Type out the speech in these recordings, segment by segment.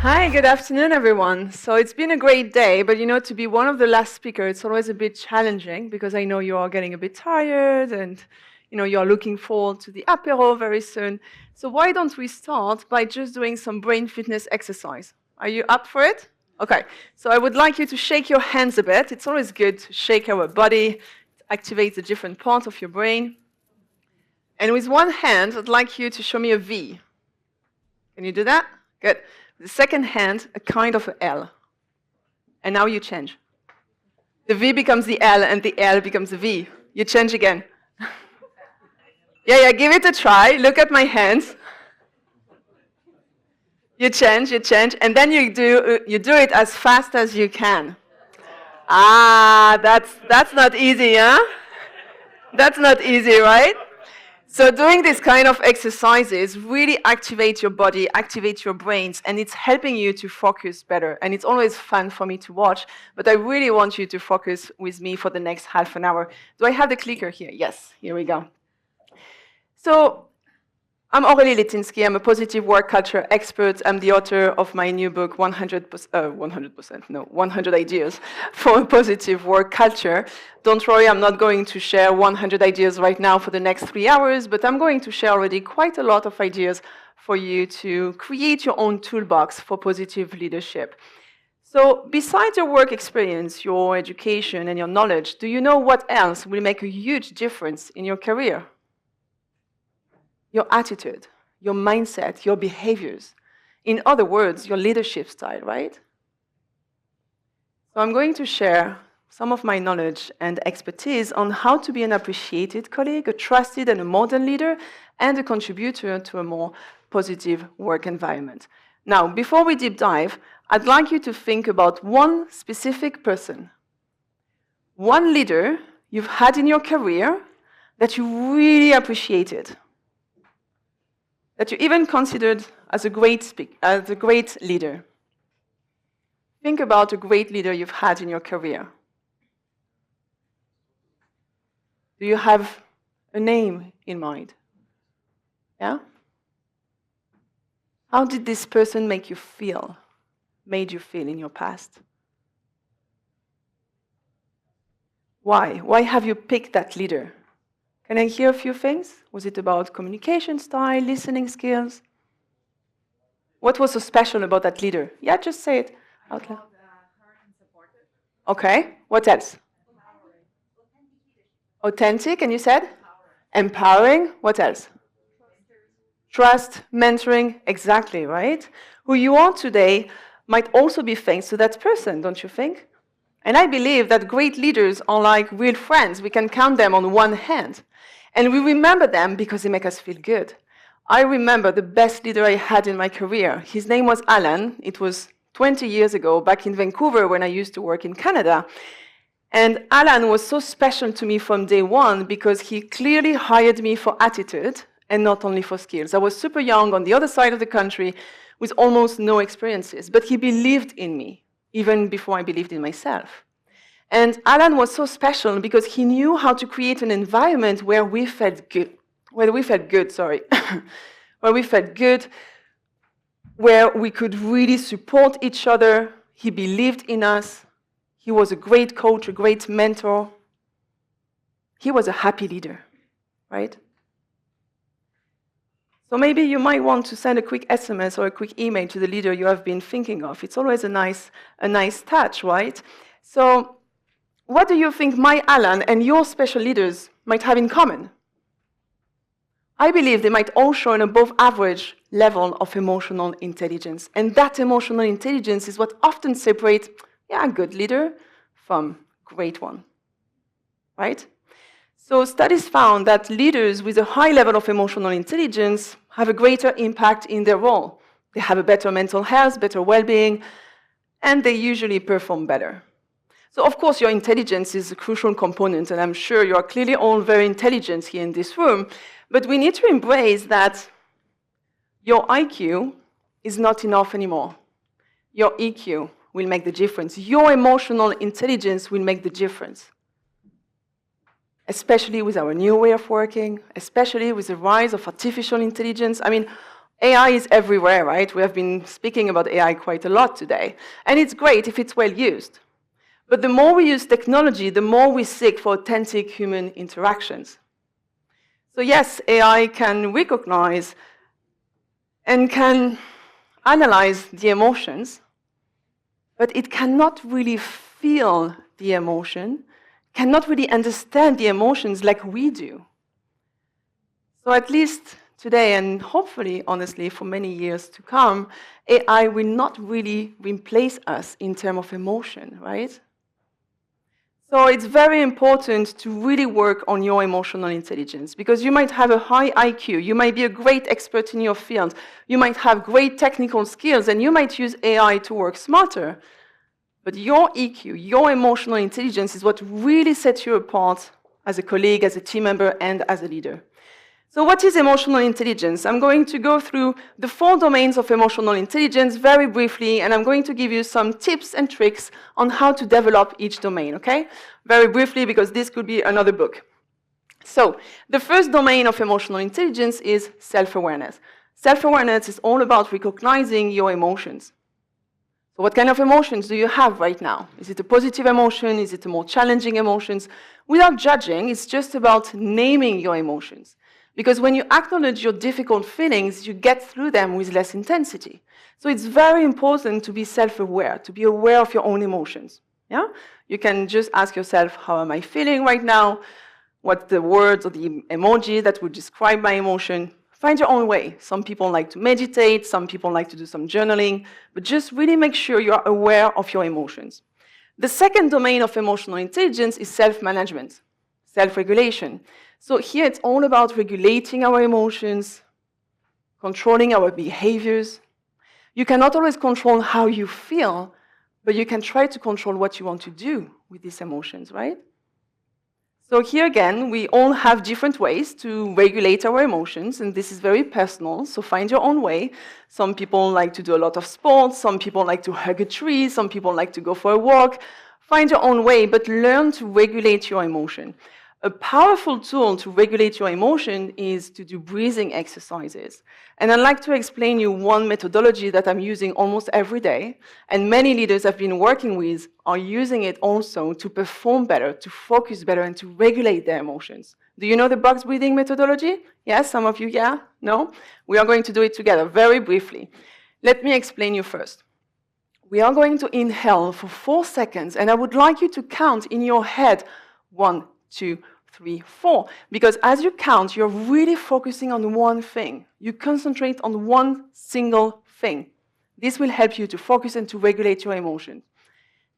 Hi, good afternoon, everyone. So it's been a great day, but to be one of the last speakers, it's always a bit challenging because I know you are getting a bit tired and you're looking forward to the apéro very soon. So why don't we start by just doing some brain fitness exercise? Are you up for it? Okay, so I would like you to shake your hands a bit. It's always good to shake our body, to activate the different parts of your brain. And with one hand, I'd like you to show me a V. Can you do that? Good. The second hand, a kind of an L. And now you change. The V becomes the L, and the L becomes the V. You change again. Yeah, give it a try. Look at my hands. You change, and then you do it as fast as you can. Ah, that's not easy, huh? That's not easy, right? So doing this kind of exercises really activate your body, activate your brains, and it's helping you to focus better. And it's always fun for me to watch, but I really want you to focus with me for the next half an hour. Do I have the clicker here? Yes, here we go. So I'm Aurelie Litynski. I'm a positive work culture expert. I'm the author of my new book, 100 Ideas for a Positive Work Culture. Don't worry, I'm not going to share 100 ideas right now for the next 3 hours, but I'm going to share already quite a lot of ideas for you to create your own toolbox for positive leadership. So besides your work experience, your education, and your knowledge, do you know what else will make a huge difference in your career? Your attitude, your mindset, your behaviors. In other words, your leadership style, right? So I'm going to share some of my knowledge and expertise on how to be an appreciated colleague, a trusted and a modern leader, and a contributor to a more positive work environment. Now, before we deep dive, I'd like you to think about one specific person, one leader you've had in your career that you really appreciated, that you even considered as a great leader. Think about a great leader you've had in your career. Do you have a name in mind? Yeah? How did this person made you feel in your past? Why? Why have you picked that leader? Can I hear a few things? Was it about communication style, listening skills? What was so special about that leader? Yeah, just say it out loud. Okay, what else? Authentic, and you said? Empowering. What else? Trust, mentoring, exactly, right? Who you are today might also be thanks to that person, don't you think? And I believe that great leaders are like real friends. We can count them on one hand. And we remember them because they make us feel good. I remember the best leader I had in my career. His name was Alan. It was 20 years ago, back in Vancouver when I used to work in Canada. And Alan was so special to me from day one because he clearly hired me for attitude and not only for skills. I was super young on the other side of the country with almost no experiences, but he believed in me, even before I believed in myself. And Alan was so special because he knew how to create an environment where we felt good, where we felt good, where we could really support each other. He believed in us. He was a great coach, a great mentor. He was a happy leader, right? So maybe you might want to send a quick SMS or a quick email to the leader you have been thinking of. It's always a nice touch, right? So what do you think my Alan and your special leaders might have in common? I believe they might all show an above average level of emotional intelligence. And that emotional intelligence is what often separates a good leader from a great one, right? So studies found that leaders with a high level of emotional intelligence have a greater impact in their role. They have a better mental health, better well-being, and they usually perform better. So of course your intelligence is a crucial component, and I'm sure you are clearly all very intelligent here in this room, but we need to embrace that your IQ is not enough anymore. Your EQ will make the difference. Your emotional intelligence will make the difference. Especially with our new way of working, especially with the rise of artificial intelligence. I mean, AI is everywhere, right? We have been speaking about AI quite a lot today. And it's great if it's well used. But the more we use technology, the more we seek for authentic human interactions. So yes, AI can recognize and can analyze the emotions, but it cannot really feel the emotion, cannot really understand the emotions like we do. So at least today, and hopefully, honestly, for many years to come, AI will not really replace us in terms of emotion, right? So it's very important to really work on your emotional intelligence, because you might have a high IQ, you might be a great expert in your field, you might have great technical skills, and you might use AI to work smarter. But your EQ, your emotional intelligence, is what really sets you apart as a colleague, as a team member, and as a leader. So what is emotional intelligence? I'm going to go through the 4 domains of emotional intelligence very briefly, and I'm going to give you some tips and tricks on how to develop each domain, okay? Very briefly, because this could be another book. So the first domain of emotional intelligence is self-awareness. Self-awareness is all about recognizing your emotions. So what kind of emotions do you have right now? Is it a positive emotion? Is it a more challenging emotions? Without judging, it's just about naming your emotions. Because when you acknowledge your difficult feelings, you get through them with less intensity. So it's very important to be self-aware, to be aware of your own emotions. Yeah? You can just ask yourself, how am I feeling right now? What the words or the emoji that would describe my emotion? Find your own way. Some people like to meditate, some people like to do some journaling, but just really make sure you are aware of your emotions. The second domain of emotional intelligence is self-management, self-regulation. So here it's all about regulating our emotions, controlling our behaviors. You cannot always control how you feel, but you can try to control what you want to do with these emotions, right? So here again, we all have different ways to regulate our emotions, and this is very personal, so find your own way. Some people like to do a lot of sports, some people like to hug a tree, some people like to go for a walk. Find your own way, but learn to regulate your emotion. A powerful tool to regulate your emotion is to do breathing exercises. And I'd like to explain you one methodology that I'm using almost every day, and many leaders I've been working with are using it also to perform better, to focus better, and to regulate their emotions. Do you know the box breathing methodology? Yes, some of you, yeah? No? We are going to do it together very briefly. Let me explain you first. We are going to inhale for 4 seconds, and I would like you to count in your head 1, 2, 3, 4. Because as you count, you're really focusing on one thing. You concentrate on one single thing. This will help you to focus and to regulate your emotions.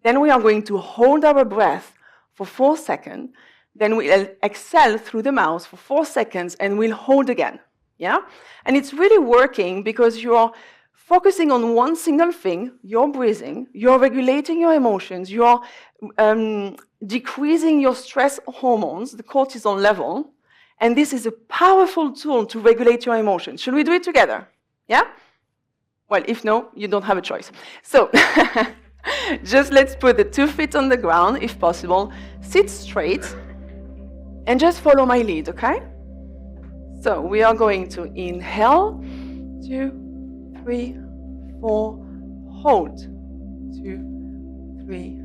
Then we are going to hold our breath for 4 seconds. Then we'll exhale through the mouth for 4 seconds, and we'll hold again. Yeah? And it's really working because you're focusing on one single thing, you're breathing, you're regulating your emotions, you're decreasing your stress hormones, the cortisol level, and this is a powerful tool to regulate your emotions. Should we do it together? Yeah? Well, if no, you don't have a choice. So, just let's put the 2 feet on the ground, if possible, sit straight, and just follow my lead, okay? So, we are going to inhale, 2, 3, 4, hold, 2, 3,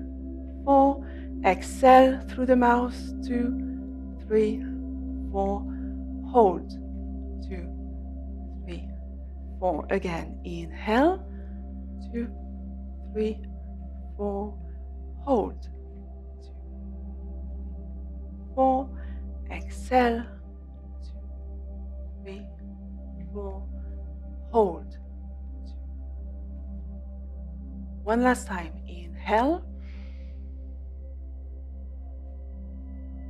4, exhale through the mouth, 2, 3, 4, hold, 2, 3, 4, again, inhale, 2, 3, 4, hold, 2, 4, exhale, 2, 3, 4, hold. One last time, inhale,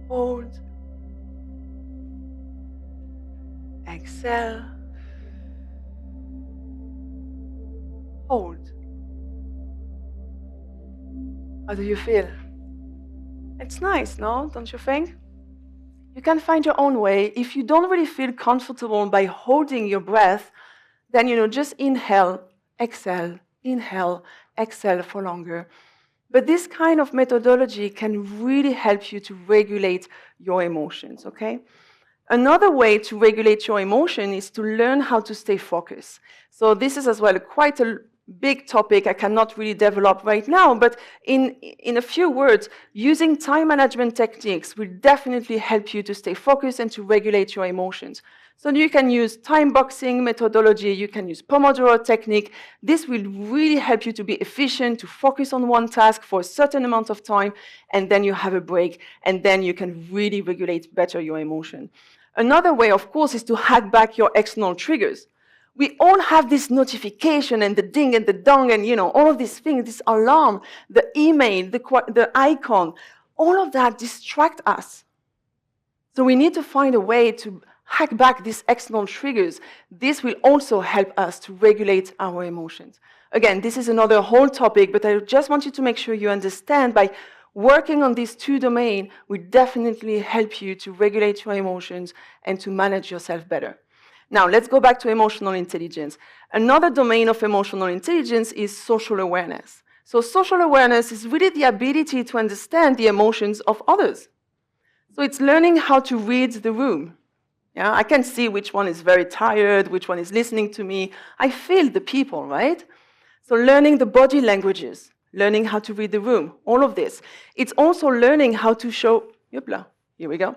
hold, exhale, hold. How do you feel? It's nice, no? Don't you think? You can find your own way. If you don't really feel comfortable by holding your breath, then, just inhale, exhale for longer. But this kind of methodology can really help you to regulate your emotions, okay? Another way to regulate your emotion is to learn how to stay focused. So this is as well quite a big topic I cannot really develop right now, but in a few words, using time management techniques will definitely help you to stay focused and to regulate your emotions. So you can use time boxing methodology, you can use Pomodoro technique. This will really help you to be efficient, to focus on one task for a certain amount of time, and then you have a break, and then you can really regulate better your emotion. Another way, of course, is to hack back your external triggers. We all have this notification and the ding and the dong and, you know, all of these things, this alarm, the email, the icon, all of that distract us. So we need to find a way to hack back these external triggers. This will also help us to regulate our emotions. Again, this is another whole topic, but I just want you to make sure you understand by working on these two domains will definitely help you to regulate your emotions and to manage yourself better. Now, let's go back to emotional intelligence. Another domain of emotional intelligence is social awareness. So social awareness is really the ability to understand the emotions of others. So it's learning how to read the room. Yeah, I can see which one is very tired, which one is listening to me. I feel the people, right? So learning the body languages, learning how to read the room, all of this. It's also learning how to show, here we go.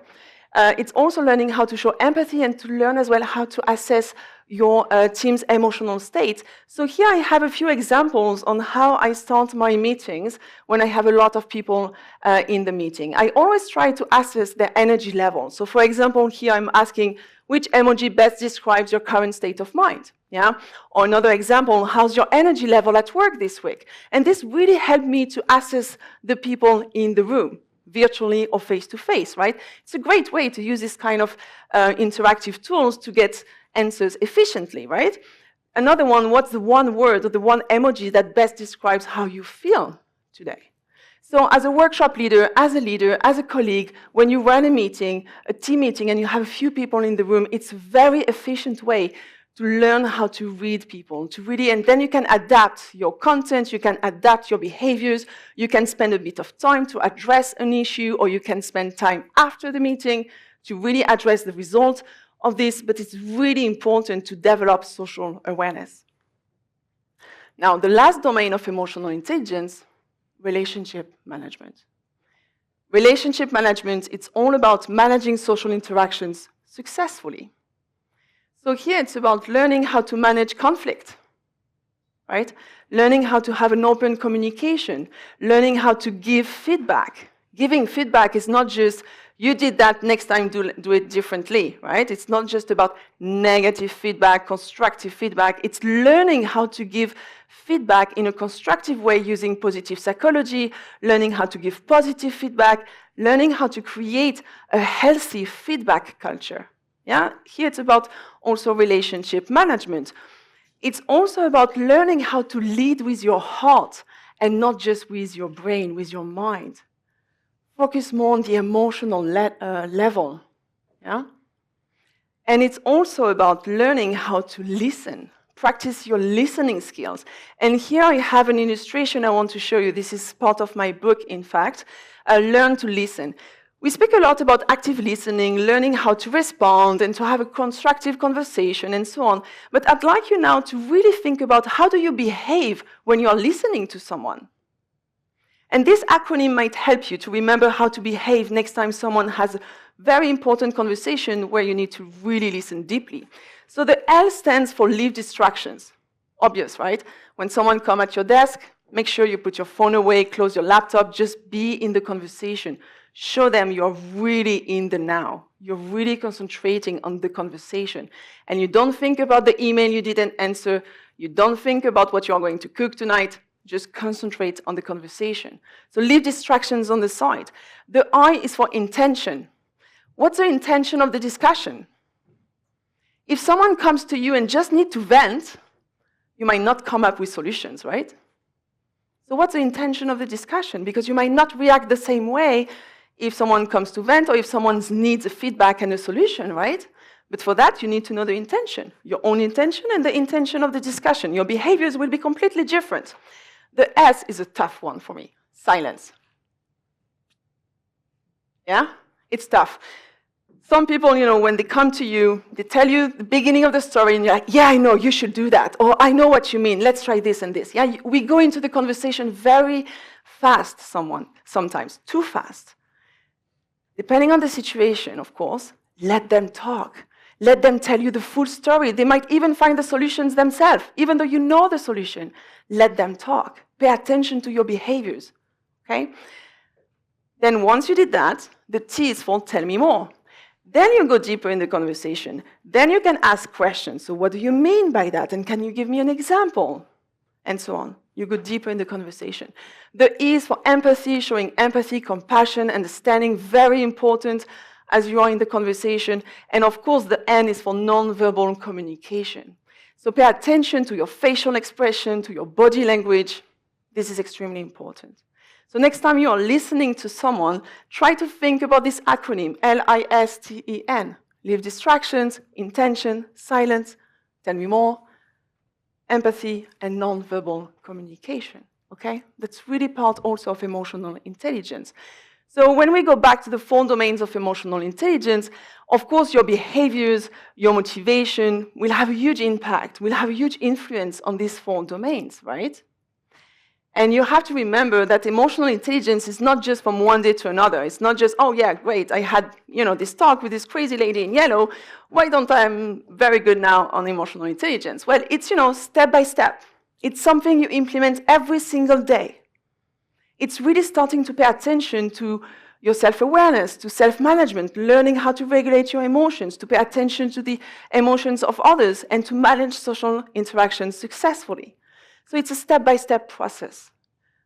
It's also learning how to show empathy and to learn as well how to assess your team's emotional state. So here I have a few examples on how I start my meetings when I have a lot of people in the meeting. I always try to assess their energy level. So for example, here I'm asking, which emoji best describes your current state of mind? Yeah? Or another example, how's your energy level at work this week? And this really helped me to assess the people in the room, virtually or face-to-face, right? It's a great way to use this kind of interactive tools to get answers efficiently, right? Another one, what's the one word or the one emoji that best describes how you feel today? So as a workshop leader, as a colleague, when you run a meeting, a team meeting, and you have a few people in the room, it's a very efficient way to learn how to read people, to really, and then you can adapt your content, you can adapt your behaviors, you can spend a bit of time to address an issue, or you can spend time after the meeting to really address the result of this, but it's really important to develop social awareness. Now, the last domain of emotional intelligence, relationship management. Relationship management, it's all about managing social interactions successfully. So here it's about learning how to manage conflict, right? Learning how to have an open communication, learning how to give feedback. Giving feedback is not just, you did that, next time do it differently, right? It's not just about negative feedback, constructive feedback. It's learning how to give feedback in a constructive way using positive psychology, learning how to give positive feedback, learning how to create a healthy feedback culture. Yeah, here it's about also relationship management. It's also about learning how to lead with your heart and not just with your brain, with your mind. Focus more on the emotional level. Yeah? And it's also about learning how to listen. Practice your listening skills. And here I have an illustration I want to show you. This is part of my book, in fact. Learn to listen. We speak a lot about active listening, learning how to respond and to have a constructive conversation and so on. But I'd like you now to really think about how do you behave when you're listening to someone. And this acronym might help you to remember how to behave next time someone has a very important conversation where you need to really listen deeply. So the L stands for leave distractions. Obvious, right? When someone comes at your desk, make sure you put your phone away, close your laptop, just be in the conversation. Show them you're really in the now. You're really concentrating on the conversation. And you don't think about the email you didn't answer. You don't think about what you're going to cook tonight. Just concentrate on the conversation. So leave distractions on the side. The I is for intention. What's the intention of the discussion? If someone comes to you and just need to vent, you might not come up with solutions, right? So what's the intention of the discussion? Because you might not react the same way if someone comes to vent or if someone needs a feedback and a solution, right? But for that, you need to know the intention, your own intention and the intention of the discussion. Your behaviors will be completely different. The S is a tough one for me, silence. Yeah, it's tough. Some people, when they come to you, they tell you the beginning of the story, and you're like, yeah, I know, you should do that. Or I know what you mean, let's try this and this. Yeah, we go into the conversation very fast, sometimes, too fast. Depending on the situation, of course, let them talk. Let them tell you the full story. They might even find the solutions themselves, even though you know the solution. Let them talk. Pay attention to your behaviors, okay? Then once you did that, the T is for tell me more. Then you go deeper in the conversation. Then you can ask questions. So what do you mean by that? And can you give me an example? And so on. You go deeper in the conversation. The E is for empathy, showing empathy, compassion, understanding, very important as you are in the conversation. And of course, the N is for non-verbal communication. So pay attention to your facial expression, to your body language. This is extremely important. So next time you are listening to someone, try to think about this acronym, LISTEN. Leave distractions, intention, silence, tell me more, empathy, and non-verbal communication, okay? That's really part also of emotional intelligence. So when we go back to the 4 domains of emotional intelligence, of course, your behaviors, your motivation will have a huge impact, will have a huge influence on these 4 domains, right? And you have to remember that emotional intelligence is not just from one day to another. It's not just, oh yeah, great, I had this talk with this crazy lady in yellow. Why don't I'm very good now on emotional intelligence? Well, it's step by step. It's something you implement every single day. It's really starting to pay attention to your self-awareness, to self-management, learning how to regulate your emotions, to pay attention to the emotions of others, and to manage social interactions successfully. So it's a step-by-step process.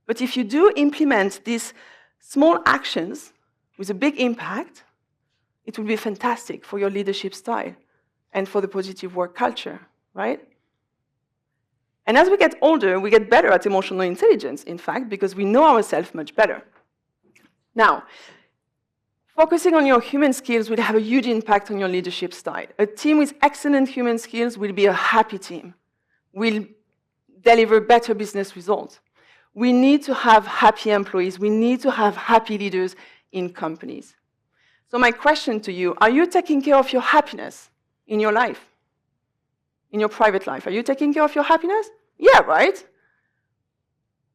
But if you do implement these small actions with a big impact, it will be fantastic for your leadership style and for the positive work culture, right? And as we get older, we get better at emotional intelligence, in fact, because we know ourselves much better. Now, focusing on your human skills will have a huge impact on your leadership style. A team with excellent human skills will be a happy team, will deliver better business results. We need to have happy employees. We need to have happy leaders in companies. So my question to you, are you taking care of your happiness in your life? In your private life? Are you taking care of your happiness? Yeah, right?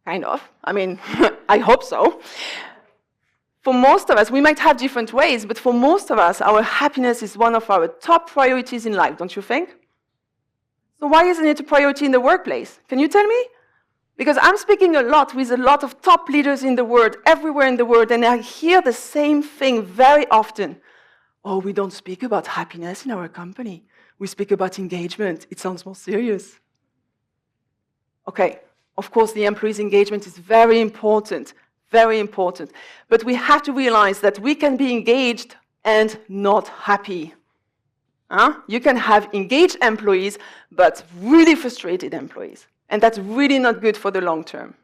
Kind of. I mean, I hope so. For most of us, we might have different ways, but for most of us, our happiness is one of our top priorities in life, don't you think? So why isn't it a priority in the workplace? Can you tell me? Because I'm speaking a lot with a lot of top leaders in the world, everywhere in the world, and I hear the same thing very often. Oh, we don't speak about happiness in our company. We speak about engagement. It sounds more serious. Okay, of course, the employee's engagement is very important, but we have to realize that we can be engaged and not happy. You can have engaged employees, but really frustrated employees. And that's really not good for the long term.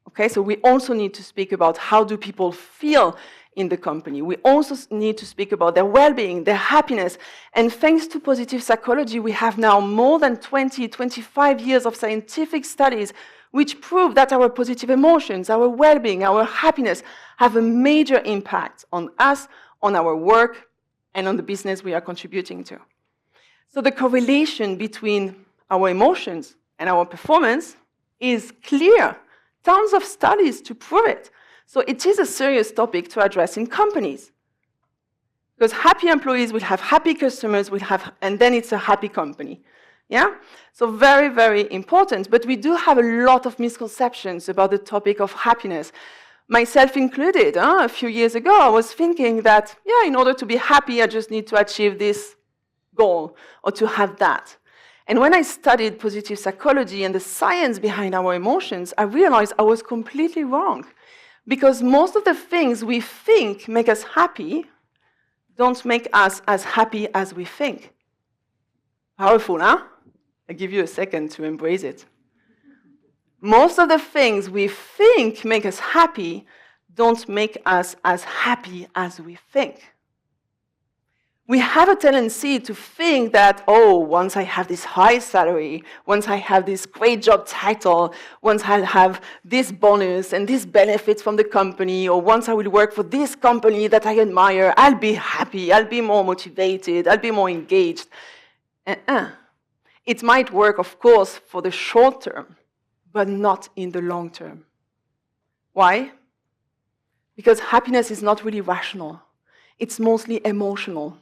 Okay, so we also need to speak about how do people feel in the company. We also need to speak about their well-being, their happiness. And thanks to positive psychology, we have now more than 20, 25 years of scientific studies which prove that our positive emotions, our well-being, our happiness have a major impact on us, on our work, and on the business we are contributing to. So the correlation between our emotions and our performance is clear. Tons of studies to prove it. So it is a serious topic to address in companies. Because happy employees will have happy customers, and then it's a happy company. Yeah? So very, very important. But we do have a lot of misconceptions about the topic of happiness. Myself included, a few years ago, I was thinking that, yeah, in order to be happy, I just need to achieve this goal or to have that. And when I studied positive psychology and the science behind our emotions, I realized I was completely wrong. Because most of the things we think make us happy don't make us as happy as we think. Powerful, huh? I give you a second to embrace it. Most of the things we think make us happy don't make us as happy as we think. We have a tendency to think that, oh, once I have this high salary, once I have this great job title, once I'll have this bonus and these benefits from the company, or once I will work for this company that I admire, I'll be happy, I'll be more motivated, I'll be more engaged. It might work, of course, for the short term, but not in the long term. Why? Because happiness is not really rational. It's mostly emotional.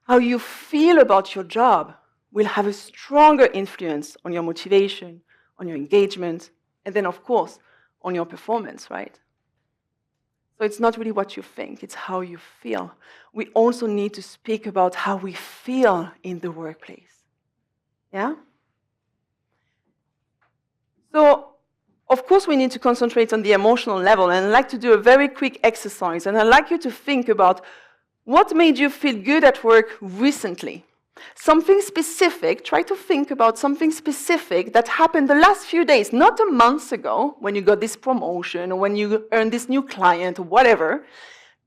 How you feel about your job will have a stronger influence on your motivation, on your engagement, and then, of course, on your performance, right? So it's not really what you think, it's how you feel. We also need to speak about how we feel in the workplace. Yeah? So, of course, we need to concentrate on the emotional level, and I'd like to do a very quick exercise, and I'd like you to think about what made you feel good at work recently? Something specific, try to think about something specific that happened the last few days, not a month ago when you got this promotion or when you earned this new client or whatever,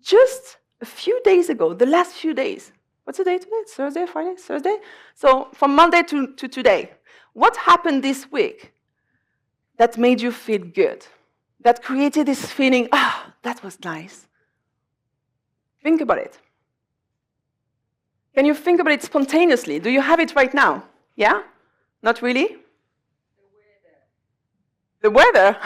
just a few days ago, the last few days. What's the day today? It's Thursday, Friday, Thursday? So from Monday to today, what happened this week that made you feel good? That created this feeling, that was nice. Think about it. Can you think about it spontaneously? Do you have it right now? Yeah? Not really? The weather?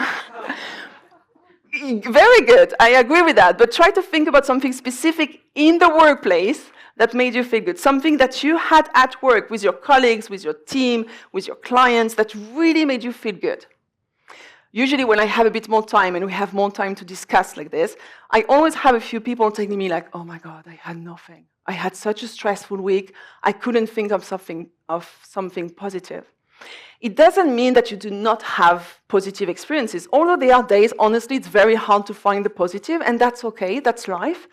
Very good. I agree with that. But try to think about something specific in the workplace that made you feel good. Something that you had at work with your colleagues, with your team, with your clients that really made you feel good. Usually when I have a bit more time and we have more time to discuss like this, I always have a few people telling me like, oh my God, I had nothing. I had such a stressful week, I couldn't think of something positive. It doesn't mean that you do not have positive experiences. Although there are days, honestly, it's very hard to find the positive, and that's okay, that's life.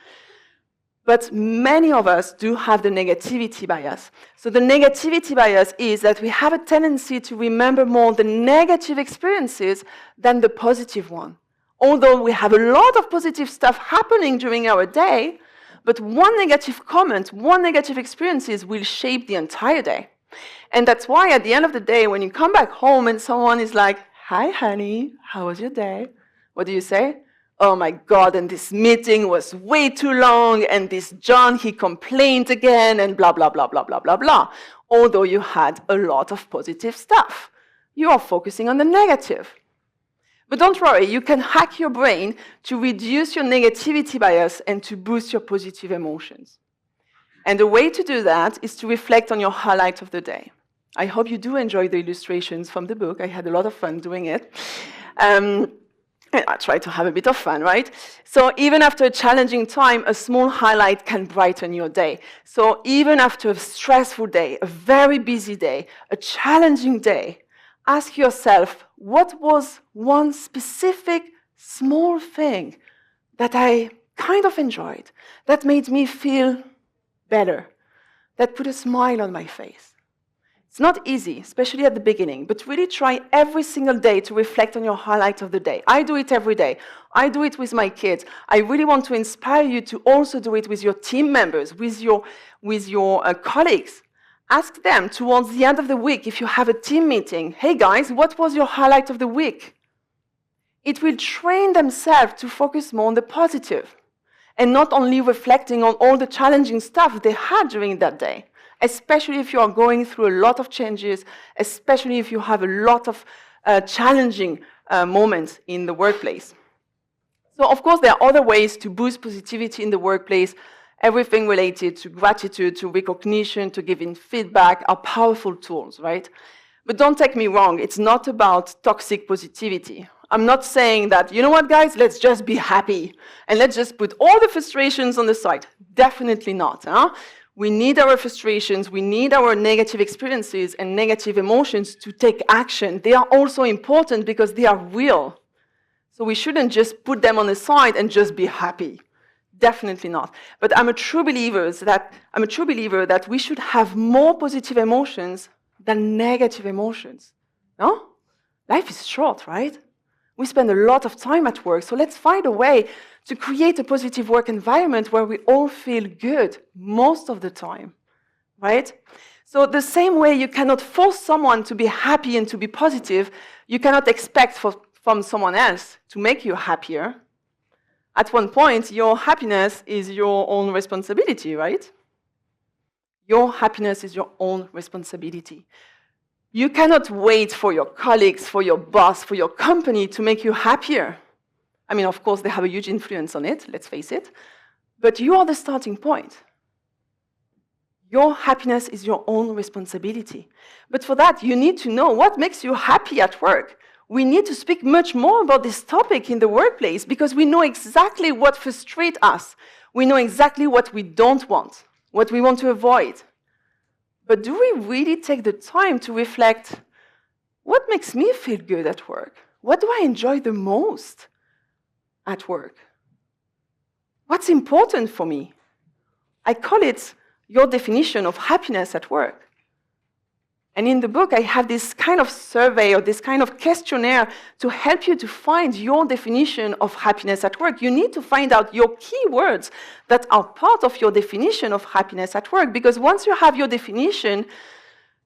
But many of us do have the negativity bias. So the negativity bias is that we have a tendency to remember more the negative experiences than the positive one. Although we have a lot of positive stuff happening during our day, but one negative comment, one negative experiences will shape the entire day. And that's why at the end of the day, when you come back home and someone is like, hi, honey, how was your day? What do you say? Oh my God, and this meeting was way too long, and this John, he complained again, and blah, blah, blah, blah, blah, blah, blah. Although you had a lot of positive stuff. You are focusing on the negative. But don't worry, you can hack your brain to reduce your negativity bias and to boost your positive emotions. And the way to do that is to reflect on your highlight of the day. I hope you do enjoy the illustrations from the book. I had a lot of fun doing it. And I try to have a bit of fun, right? So even after a challenging time, a small highlight can brighten your day. So even after a stressful day, a very busy day, a challenging day, ask yourself, what was one specific small thing that I kind of enjoyed, that made me feel better, that put a smile on my face? It's not easy, especially at the beginning, but really try every single day to reflect on your highlight of the day. I do it every day. I do it with my kids. I really want to inspire you to also do it with your team members, with your colleagues. Ask them towards the end of the week, if you have a team meeting, hey guys, what was your highlight of the week? It will train themselves to focus more on the positive and not only reflecting on all the challenging stuff they had during that day, especially if you are going through a lot of changes, especially if you have a lot of challenging moments in the workplace. So, of course, there are other ways to boost positivity in the workplace. Everything related to gratitude, to recognition, to giving feedback are powerful tools, right? But don't take me wrong, it's not about toxic positivity. I'm not saying that, you know what, guys, let's just be happy and let's just put all the frustrations on the side. Definitely not. Huh? We need our frustrations, we need our negative experiences and negative emotions to take action. They are also important because they are real. So we shouldn't just put them on the side and just be happy. Definitely not. But I'm a true believer that we should have more positive emotions than negative emotions. No? Life is short, right? We spend a lot of time at work, so let's find a way to create a positive work environment where we all feel good most of the time, right? So the same way you cannot force someone to be happy and to be positive, you cannot expect from someone else to make you happier. At one point, your happiness is your own responsibility, right? Your happiness is your own responsibility. You cannot wait for your colleagues, for your boss, for your company to make you happier. I mean, of course, they have a huge influence on it, let's face it, but you are the starting point. Your happiness is your own responsibility. But for that, you need to know what makes you happy at work. We need to speak much more about this topic in the workplace because we know exactly what frustrates us. We know exactly what we don't want, what we want to avoid. But do we really take the time to reflect, what makes me feel good at work? What do I enjoy the most at work? What's important for me? I call it your definition of happiness at work. And in the book, I have this kind of survey or this kind of questionnaire to help you to find your definition of happiness at work. You need to find out your key words that are part of your definition of happiness at work, because once you have your definition,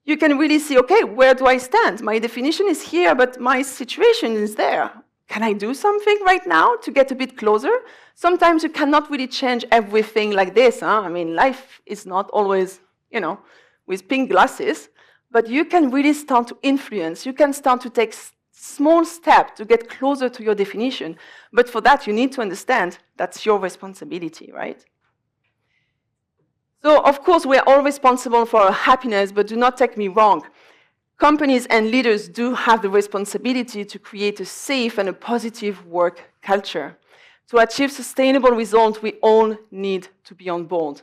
you can really see, okay, where do I stand? My definition is here, but my situation is there. Can I do something right now to get a bit closer? Sometimes you cannot really change everything like this. I mean, life is not always, with pink glasses. But you can really start to influence. You can start to take small steps to get closer to your definition. But for that, you need to understand that's your responsibility, right? So, of course, we're all responsible for our happiness, but do not take me wrong. Companies and leaders do have the responsibility to create a safe and a positive work culture. To achieve sustainable results, we all need to be on board.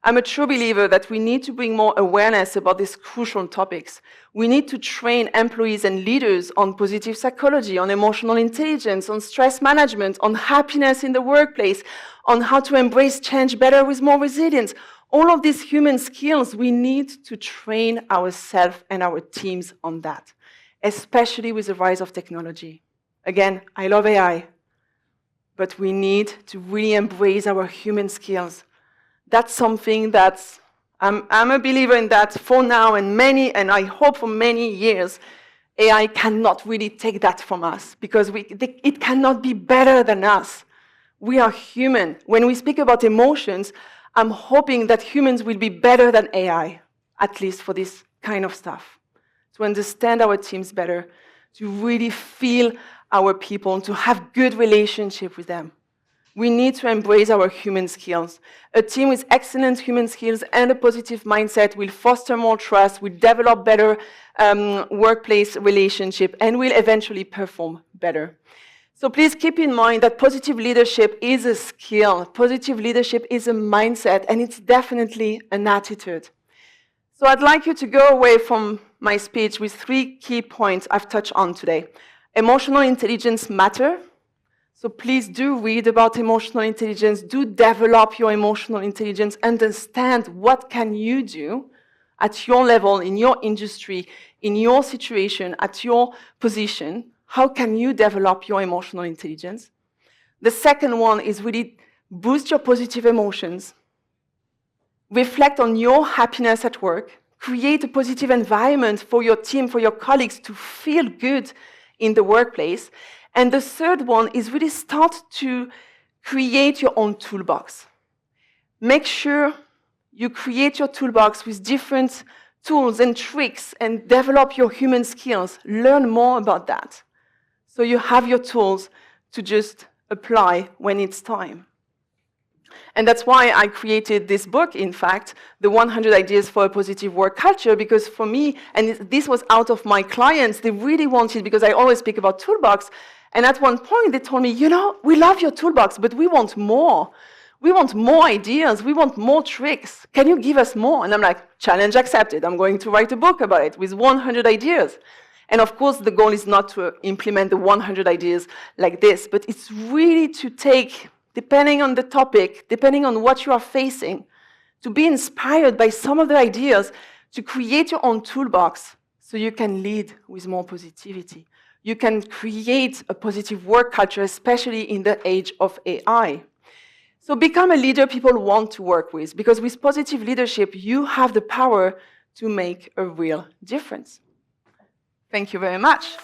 I'm a true believer that we need to bring more awareness about these crucial topics. We need to train employees and leaders on positive psychology, on emotional intelligence, on stress management, on happiness in the workplace, on how to embrace change better with more resilience. All of these human skills, we need to train ourselves and our teams on that, especially with the rise of technology. Again, I love AI, but we need to really embrace our human skills. That's something that I'm a believer in that for now and I hope for many years, AI cannot really take that from us because it cannot be better than us. We are human. When we speak about emotions, I'm hoping that humans will be better than AI, at least for this kind of stuff, to understand our teams better, to really feel our people, to have good relationship with them. We need to embrace our human skills. A team with excellent human skills and a positive mindset will foster more trust, will develop better workplace relationship, and will eventually perform better. So please keep in mind that positive leadership is a skill. Positive leadership is a mindset, and it's definitely an attitude. So I'd like you to go away from my speech with 3 key points I've touched on today. Emotional intelligence matters. So please do read about emotional intelligence, do develop your emotional intelligence, understand what can you do at your level, in your industry, in your situation, at your position. How can you develop your emotional intelligence? The second one is really boost your positive emotions. Reflect on your happiness at work. Create a positive environment for your team, for your colleagues to feel good in the workplace. And the third one is really start to create your own toolbox. Make sure you create your toolbox with different tools and tricks and develop your human skills. Learn more about that. So you have your tools to just apply when it's time. And that's why I created this book, in fact, the 100 Ideas for a Positive Work Culture, because for me, and this was out of my clients, they really wanted, because I always speak about toolbox, and at one point they told me, we love your toolbox, but we want more. We want more ideas. We want more tricks. Can you give us more? And I'm like, challenge accepted. I'm going to write a book about it with 100 ideas. And of course, the goal is not to implement the 100 ideas like this, but it's really to take, depending on the topic, depending on what you are facing, to be inspired by some of the ideas, to create your own toolbox so you can lead with more positivity. You can create a positive work culture, especially in the age of AI. So become a leader people want to work with, because with positive leadership, you have the power to make a real difference. Thank you very much.